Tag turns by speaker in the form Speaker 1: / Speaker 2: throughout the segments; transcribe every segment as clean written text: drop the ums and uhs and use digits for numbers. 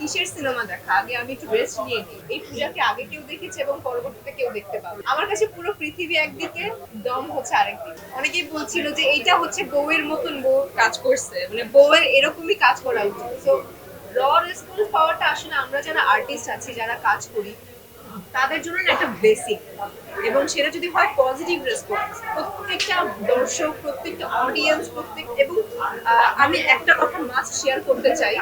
Speaker 1: কিসের সিনেমা দেখা, আগে আমি একটু রেস্ট নিয়ে নিই। এই পূজাকে আগে কেউ দেখেছে এবং পরবর্তীতে কেউ দেখতে পাবে। আমার কাছে পুরো পৃথিবী একদিকে, দম হচ্ছে আরেকদিকে। অনেকেই বলছিল যে এইটা হচ্ছে বউয়ের মতন বউ কাজ করছে, মানে বউয়ের এরকমই কাজ করা উচিত। তো র রেসপন্স পাওয়াটা আসলে আমরা যারা আর্টিস্ট আছি, যারা কাজ করি, তাদের জন্য একটা বেসিক। এবং সেটা যদি হয় পজিটিভ রেসপন্স, প্রত্যেকটা দর্শক, প্রত্যেকটা অডিয়েন্স, এবং আমি একটা কথা মাস্ট শেয়ার করতে চাই।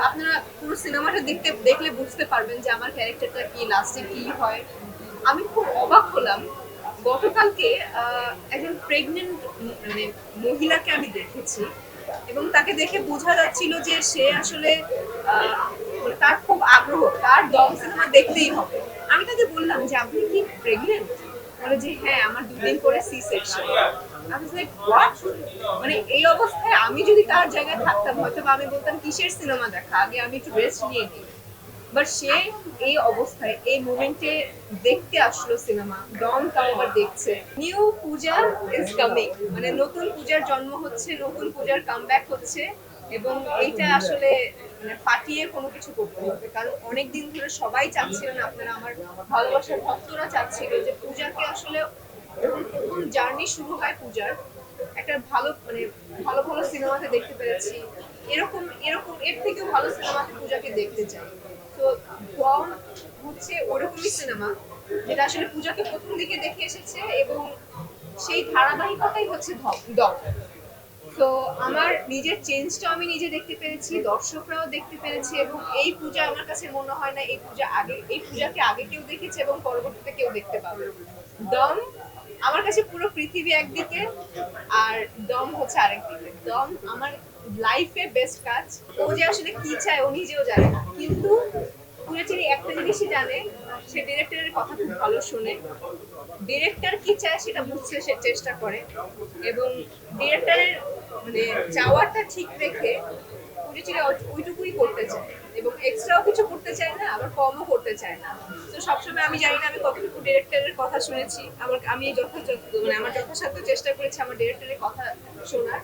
Speaker 1: আপনারা পুরো সিনেমাটা দেখলে বুঝতে পারবেন যে আমার ক্যারেক্টারটা কি, লাস্টে কি হয়। আমি খুব অবাক হলাম গতকালকে একজন প্রেগনেন্ট মানে মহিলাকে আমি দেখেছি, এবং তাকে দেখে বোঝা যাচ্ছিল যে সে আসলে মানে তার খুব আগ্রহ, তার দম সিনেমা দেখতেই হবে। আমি তাকে বললাম যে আপনি কি প্রেগনেন্ট? বলে যে হ্যাঁ, আমার 2 দিন পরে সি সেকশন। আমি লাইক হোয়াট? মানে এই অবস্থায় আমি যদি তার জায়গায় থাকতাম, হয়তো আমি বলতাম কিসের সিনেমা দেখা, আগে আমি একটু রেস্ট নিয়ে নিই। বাট সে এই অবস্থায়, এই মোমেন্টে দেখতে আসলো সিনেমা, ডন তাও আবার দেখছে। নিউ পূজা ইজ কামিং, মানে নতুন পূজার জন্ম হচ্ছে, নতুন পূজার কামব্যাক হচ্ছে। এবং এইটা আসলে মানে ফাটিয়ে কোনো কিছু করতে হবে, কারণ অনেকদিন ধরে সবাই চাচ্ছিলেন, আপনারা আমার ভালোবাসার ভক্তরা চাচ্ছিল যে পূজাকে আসলে নতুন জার্নি শুরু হয় পূজার একটা ভালো, মানে ভালো ভালো সিনেমাতে দেখতে পেরেছি। এরকম এরকম এর থেকেও ভালো সিনেমাতে পূজাকে দেখতে চাই। তো ডন হচ্ছে ওরকমই সিনেমা, যেটা আসলে পূজাকে প্রথম দিকে দেখে এসেছে, এবং সেই ধারাবাহিকতাই হচ্ছে ডন। তো আমার নিজের চেঞ্জটা আমি নিজে দেখতে পেরেছি, দর্শকরাও দেখতে পেরেছে। এবং এই পূজা আমার কাছে মনে হয় না এই পূজাকে আগে কেউ দেখেছে এবং পরবর্তীতে কেউ দেখতে পাবে। দম আমার কাছে পুরো পৃথিবী একদিকে, আর দম হচ্ছে আরেকদিকে। দম আমার লাইফে বেস্ট কাজ। ও যে আসলে কি চায় ও নিজেও জানে না, কিন্তু পুরোপুরি একটা জিনিসই জানে, সে ডিরেক্টরের কথা খুব ভালো শোনে। ডিরেক্টর কি চায় সেটা বুঝতে সে চেষ্টা করে, এবং ডিরেক্টরের মানে চাওয়াটা ঠিক রেখে পুরোপুরি ওইটুকুই করতে চায়, এবং এক্সট্রাও কিছু করতে চায় না, আবার কমও করতে চায় না। তো সবসময় আমি জানি না আমি কতটুকু ডিরেক্টরের কথা শুনেছি, আমি যথাযথ মানে আমার যথাসাধ্য চেষ্টা করেছি আমার ডিরেক্টরের কথা শোনার।